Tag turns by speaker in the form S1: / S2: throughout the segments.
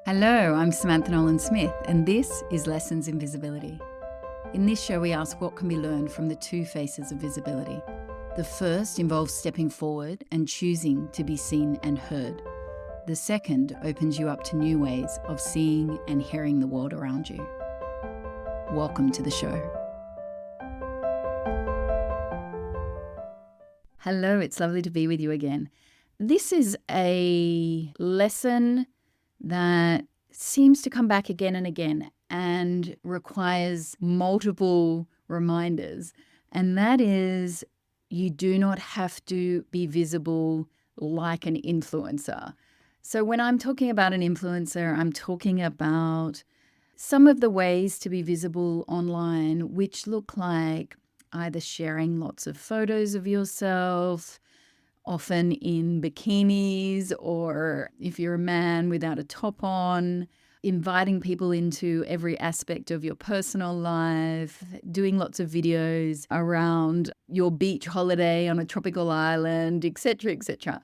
S1: Hello, I'm Samantha Nolan-Smith, and this is Lessons in Visibility. In this show, we ask what can be learned from the two faces of visibility. The first involves stepping forward and choosing to be seen and heard. The second opens you up to new ways of seeing and hearing the world around you. Welcome to the show. Hello, it's lovely to be with you again. This is a lesson that seems to come back again and again and requires multiple reminders. And that is, you do not have to be visible like an influencer. So when I'm talking about an influencer, I'm talking about some of the ways to be visible online, which look like either sharing lots of photos of yourself, often in bikinis, or if you're a man without a top on, inviting people into every aspect of your personal life, doing lots of videos around your beach holiday on a tropical island, etc., etc.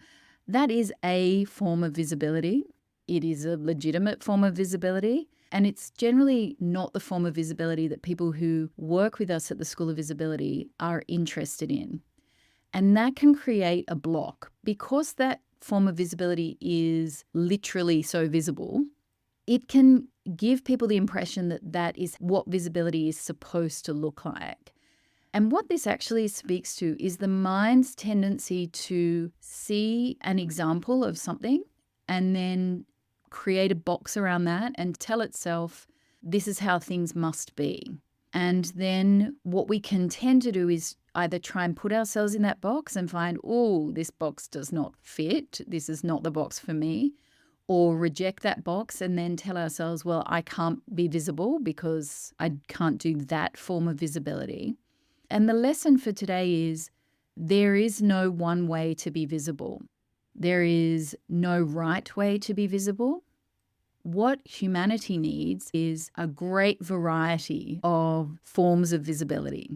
S1: That is a form of visibility. It is a legitimate form of visibility, and it's generally not the form of visibility that people who work with us at the School of Visibility are interested in. And that can create a block. Because that form of visibility is literally so visible, it can give people the impression that that is what visibility is supposed to look like. And what this actually speaks to is the mind's tendency to see an example of something and then create a box around that and tell itself, this is how things must be. And then what we can tend to do is either try and put ourselves in that box and find, oh, this box does not fit, this is not the box for me, or reject that box and then tell ourselves, well, I can't be visible because I can't do that form of visibility. And the lesson for today is there is no one way to be visible. There is no right way to be visible. What humanity needs is a great variety of forms of visibility.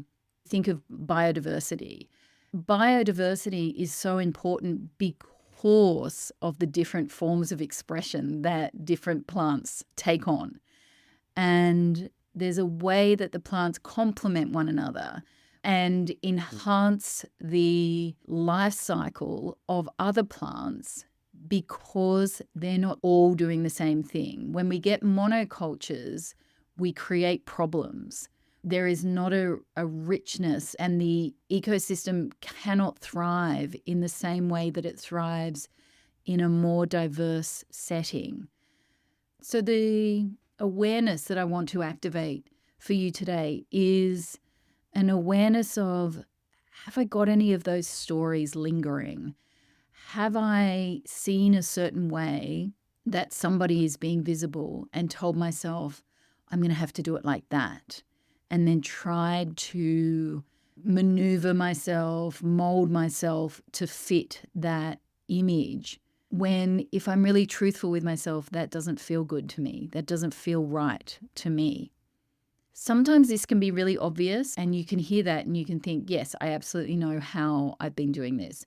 S1: Think of biodiversity. Biodiversity is so important because of the different forms of expression that different plants take on. And there's a way that the plants complement one another and enhance the life cycle of other plants because they're not all doing the same thing. When we get monocultures, we create problems. There is not a richness, and the ecosystem cannot thrive in the same way that it thrives in a more diverse setting. So the awareness that I want to activate for you today is an awareness of, have I got any of those stories lingering? Have I seen a certain way that somebody is being visible and told myself, I'm going to have to do it like that? And then tried to maneuver myself, mold myself to fit that image. When, if I'm really truthful with myself, that doesn't feel good to me. That doesn't feel right to me. Sometimes this can be really obvious and you can hear that and you can think, yes, I absolutely know how I've been doing this.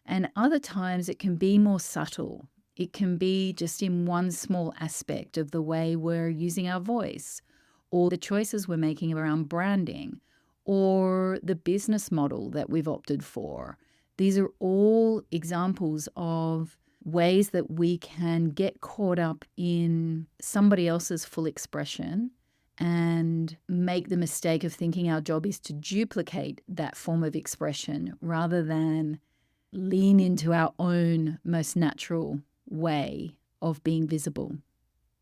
S1: And other times it can be more subtle. It can be just in one small aspect of the way we're using our voice, or the choices we're making around branding, or the business model that we've opted for. These are all examples of ways that we can get caught up in somebody else's full expression and make the mistake of thinking our job is to duplicate that form of expression rather than lean into our own most natural way of being visible.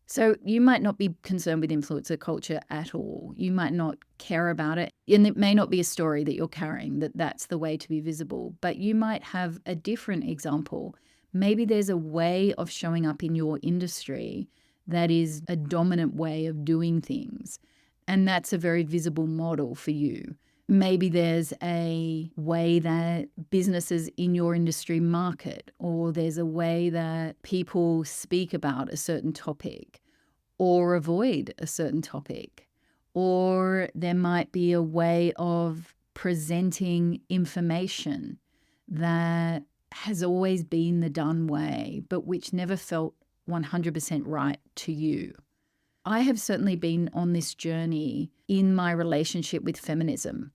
S1: So you might not be concerned with influencer culture at all. You might not care about it. And it may not be a story that you're carrying, that that's the way to be visible. But you might have a different example. Maybe there's a way of showing up in your industry that is a dominant way of doing things. And that's a very visible model for you. Maybe there's a way that businesses in your industry market, or there's a way that people speak about a certain topic or avoid a certain topic. Or there might be a way of presenting information that has always been the done way, but which never felt 100% right to you. I have certainly been on this journey in my relationship with feminism,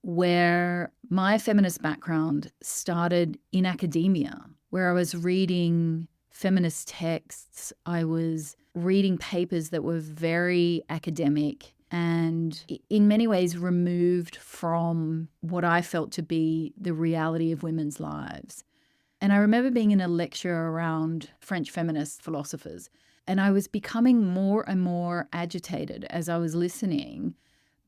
S1: where my feminist background started in academia, where I was reading feminist texts. I was reading papers that were very academic and in many ways removed from what I felt to be the reality of women's lives. And I remember being in a lecture around French feminist philosophers, and I was becoming more and more agitated as I was listening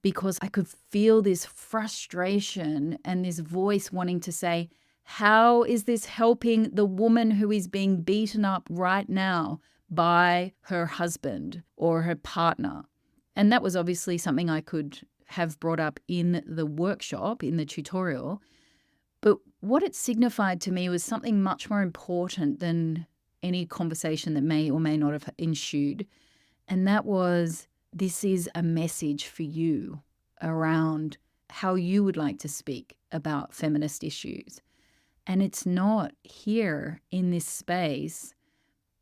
S1: because I could feel this frustration and this voice wanting to say, how is this helping the woman who is being beaten up right now by her husband or her partner? And that was obviously something I could have brought up in the workshop, in the tutorial. But what it signified to me was something much more important than any conversation that may or may not have ensued. And that was, this is a message for you around how you would like to speak about feminist issues. And it's not here in this space,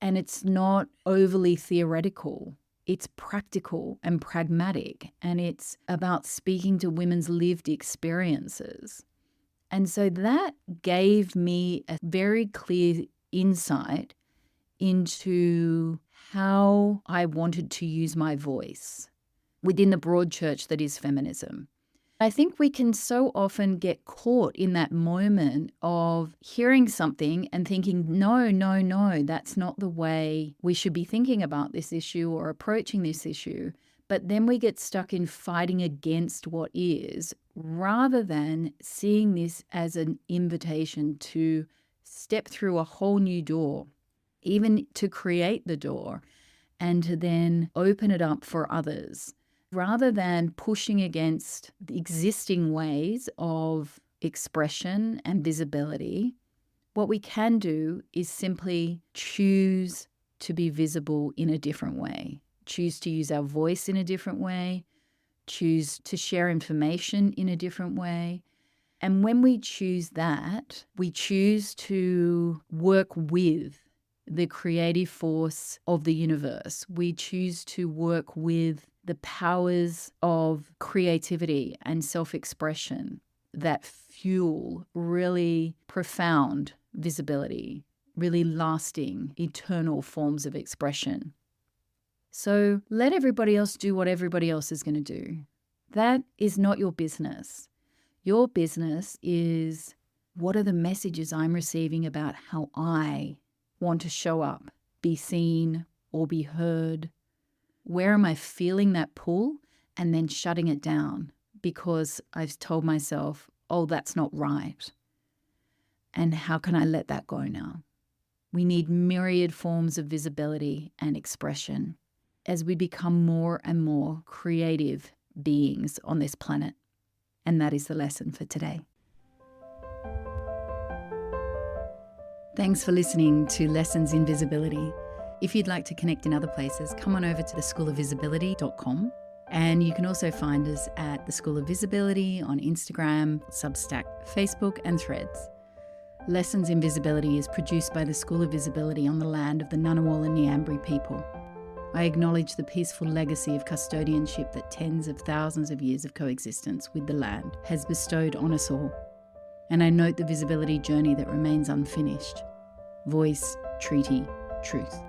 S1: and it's not overly theoretical. It's practical and pragmatic, and it's about speaking to women's lived experiences. And so that gave me a very clear insight into how I wanted to use my voice within the broad church that is feminism. I think we can so often get caught in that moment of hearing something and thinking, no, that's not the way we should be thinking about this issue or approaching this issue. But then we get stuck in fighting against what is, rather than seeing this as an invitation to step through a whole new door, even to create the door and to then open it up for others. Rather than pushing against the existing ways of expression and visibility, what we can do is simply choose to be visible in a different way, choose to use our voice in a different way, choose to share information in a different way. And when we choose that, we choose to work with the creative force of the universe. We choose to work with the powers of creativity and self-expression that fuel really profound visibility, really lasting, eternal forms of expression. So let everybody else do what everybody else is going to do. That is not your business. Your business is, what are the messages I'm receiving about how I want to show up, be seen or be heard? Where am I feeling that pull and then shutting it down because I've told myself, oh, that's not right? And how can I let that go now? We need myriad forms of visibility and expression as we become more and more creative beings on this planet. And that is the lesson for today. Thanks for listening to Lessons in Visibility. If you'd like to connect in other places, come on over to theschoolofvisibility.com. And you can also find us at The School of Visibility on Instagram, Substack, Facebook, and Threads. Lessons in Visibility is produced by the School of Visibility on the land of the Ngunnawal and Ngambri people. I acknowledge the peaceful legacy of custodianship that tens of thousands of years of coexistence with the land has bestowed on us all. And I note the visibility journey that remains unfinished. Voice, treaty, truth.